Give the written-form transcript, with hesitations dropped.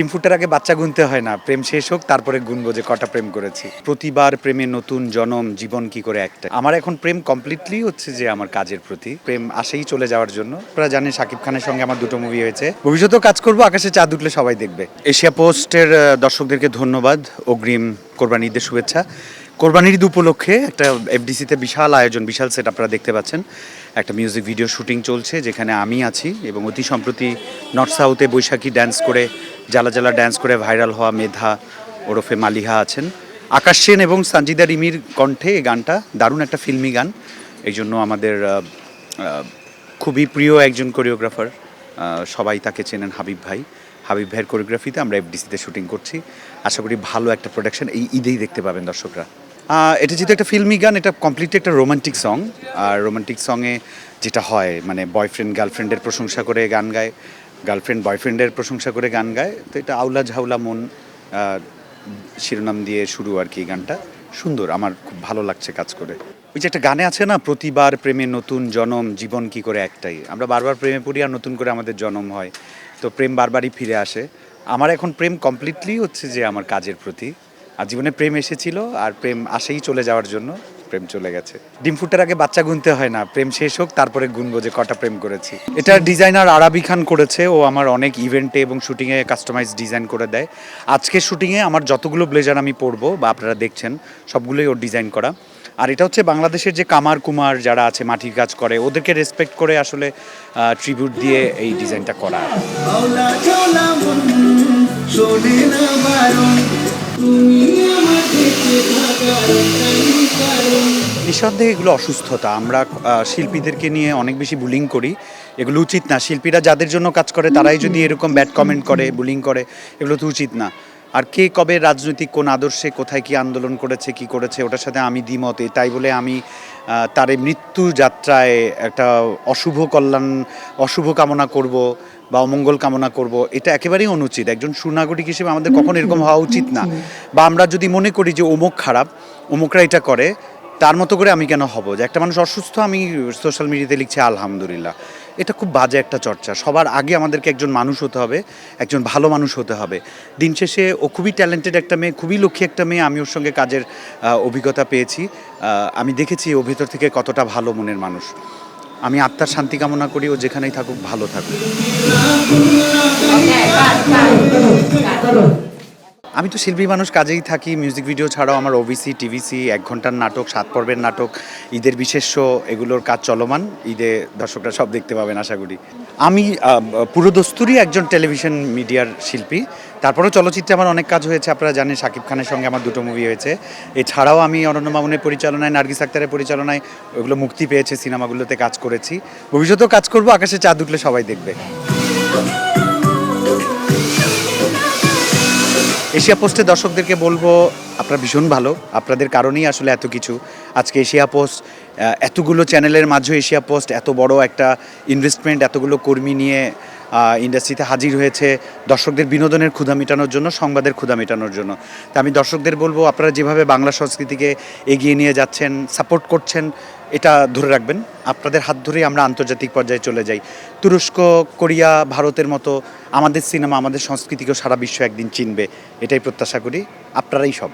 ডিম ফুটার আগে বাচ্চা গুনতে হয় না, প্রেম শেষ হোক তারপরে গুনবো যে কটা প্রেম করেছি। প্রতিবার প্রেমে নতুন জনম, জীবন কি করে একটা। আমার এখন প্রেম কমপ্লিটলি হচ্ছে যে আমার কাজের প্রতি, প্রেম আসেই চলে যাওয়ার জন্য। আপনারা জানেন শাকিব খানের সঙ্গে আমার দুটো মুভি হয়েছে, ভবিষ্যতেও কাজ করবো, আকাশে চাঁদ উঠলে সবাই দেখবে। এশিয়া পোস্টের দর্শকদেরকে ধন্যবাদ, অগ্রিম কোরবানি ঈদের শুভেচ্ছা। কোরবানির ঈদ উপলক্ষে একটা এফডিসিতে বিশাল আয়োজন, বিশাল সেট আপনারা দেখতে পাচ্ছেন। একটা মিউজিক ভিডিও শুটিং চলছে যেখানে আমি আছি এবং অতি সম্প্রতি নর্থ সাউথে বৈশাখী ড্যান্স করে, জ্বালা জ্বালা ড্যান্স করে ভাইরাল হওয়া মেধা ওরফে মালিহা আছেন। আকাশ সেন এবং সঞ্জিদা রিমির কণ্ঠে এই গানটা দারুণ একটা ফিল্মি গান। এই জন্য আমাদের খুবই প্রিয় একজন কোরিওগ্রাফার, সবাই তাকে চেনেন, হাবিব ভাইয়ের কোরিওগ্রাফিতে আমরা এফডিসিতে শুটিং করছি। আশা করি ভালো একটা প্রোডাকশন এই ঈদেই দেখতে পাবেন দর্শকরা। এটা যেহেতু একটা ফিল্মি গান, এটা কমপ্লিটলি একটা রোমান্টিক সং। আর রোমান্টিক সঙে যেটা হয় মানে বয়ফ্রেন্ড গার্লফ্রেন্ডের প্রশংসা করে গান গায়, গার্লফ্রেন্ড বয়ফ্রেন্ডের প্রশংসা করে গান গায়। তো এটা আউলা ঝাউলা মন শিরোনাম দিয়ে শুরু আর কি। গানটা সুন্দর, আমার খুব ভালো লাগছে কাজ করে। ওই যে একটা গানে আছে না, প্রতিবার প্রেমে নতুন জনম, জীবন কি করে একটাই। আমরা বারবার প্রেমে পড়ি আর নতুন করে আমাদের জনম হয়, তো প্রেম বারবারই ফিরে আসে। আমার এখন প্রেম কমপ্লিটলি হচ্ছে যে আমার কাজের প্রতি। আর জীবনে প্রেম এসেছিল আর প্রেম আসেই চলে যাওয়ার জন্য প্রেম চলে গেছে। ডিম ফুটার আগে বাচ্চা গুনতে হয় না, প্রেম শেষ হোক তারপরে গুনবো যে কটা প্রেম করেছি। এটা ডিজাইনার আরাবি খান করেছে, ও আমার অনেক ইভেন্টে এবং শুটিংয়ে কাস্টমাইজ ডিজাইন করে দেয়। আজকের শুটিংয়ে আমার যতগুলো ব্লেজার আমি পরবো বা আপনারা দেখছেন সবগুলোই ওর ডিজাইন করা। আর এটা হচ্ছে বাংলাদেশের যে কামার কুমার যারা আছে, মাটির কাজ করে, ওদেরকে রেসপেক্ট করে আসলে ট্রিবিউট দিয়ে এই ডিজাইনটা করা। নিঃসন্দেহে এগুলো অসুস্থতা। আমরা শিল্পীদেরকে নিয়ে অনেক বেশি বুলিং করি, এগুলো উচিত না। শিল্পীরা যাদের জন্য কাজ করে তারাই যদি এরকম ব্যাড কমেন্ট করে, বুলিং করে, এগুলো তো উচিত না। আর কে কবে রাজনৈতিক কোন আদর্শে কোথায় কি আন্দোলন করেছে, কি করেছে, ওটার সাথে আমি দ্বিমত। তাই বলে আমি তার এই মৃত্যু যাত্রায় একটা অশুভ কামনা করব বা অমঙ্গল কামনা করব, এটা একেবারেই অনুচিত। একজন সুনাগরিক হিসেবে আমাদের কখনো এরকম হওয়া উচিত না। বা আমরা যদি মনে করি যে অমুক খারাপ, অমুকরা এটা করে, তার মতো করে আমি কেন হব? যে একটা মানুষ অসুস্থ, আমি সোশ্যাল মিডিয়াতে লিখছি আলহামদুলিল্লাহ, এটা খুব বাজে একটা চর্চা। সবার আগে আমাদেরকে একজন মানুষ হতে হবে, একজন ভালো মানুষ হতে হবে। দিন শেষে ও খুবই ট্যালেন্টেড একটা মেয়ে, খুবই লক্ষ্মী একটা মেয়ে। আমি ওর সঙ্গে কাজের অভিজ্ঞতা পেয়েছি, আমি দেখেছি ও ভেতর থেকে কতটা ভালো মনের মানুষ। আমি আত্মার শান্তি কামনা করি, ও যেখানেই থাকুক ভালো থাকুক। আমি তো শিল্পী মানুষ, কাজেই থাকি। মিউজিক ভিডিও ছাড়াও আমার ওবিসি, টিভিসি, 1 ঘন্টার নাটক, 7 পর্বের নাটক, ঈদের বিশেষ শো, এগুলোর কাজ চলমান। ঈদে দর্শকরা সব দেখতে পাবেন আশা করি। আমি পুরোদস্তুরই একজন টেলিভিশন মিডিয়ার শিল্পী। তারপরেও চলচ্চিত্রে আমার অনেক কাজ হয়েছে, আপনারা জানেন শাকিব খানের সঙ্গে আমার দুটো মুভি হয়েছে। এছাড়াও আমি অনন্য মামুনের পরিচালনায়, নার্গিস আক্তারের পরিচালনায় ওগুলো মুক্তি পেয়েছে, সিনেমাগুলোতে কাজ করেছি, ভবিষ্যতেও কাজ করবো, আকাশে চাঁদ উঠলে সবাই দেখবে। এশিয়া পোস্টের দর্শকদেরকে বলবো, আপনারা ভীষণ ভালো, আপনাদের কারণেই আসলে এত কিছু। আজকে এশিয়া পোস্ট, এতগুলো চ্যানেলের মাঝে এশিয়া পোস্ট এত বড় একটা ইনভেস্টমেন্ট, এতগুলো কর্মী নিয়ে ইন্ডাস্ট্রিতে হাজির হয়েছে দর্শকদের বিনোদনের ক্ষুধা মেটানোর জন্য, সংবাদের ক্ষুধা মেটানোর জন্য। তা আমি দর্শকদের বলবো, আপনারা যেভাবে বাংলা সংস্কৃতিকে এগিয়ে নিয়ে যাচ্ছেন, সাপোর্ট করছেন, এটা ধরে রাখবেন। আপনাদের হাত ধরেই আমরা আন্তর্জাতিক পর্যায়ে চলে যাই। তুরস্ক, কোরিয়া, ভারতের মতো আমাদের সিনেমা, আমাদের সংস্কৃতিকেও সারা বিশ্ব একদিন চিনবে, এটাই প্রত্যাশা করি। আপনারাই সব।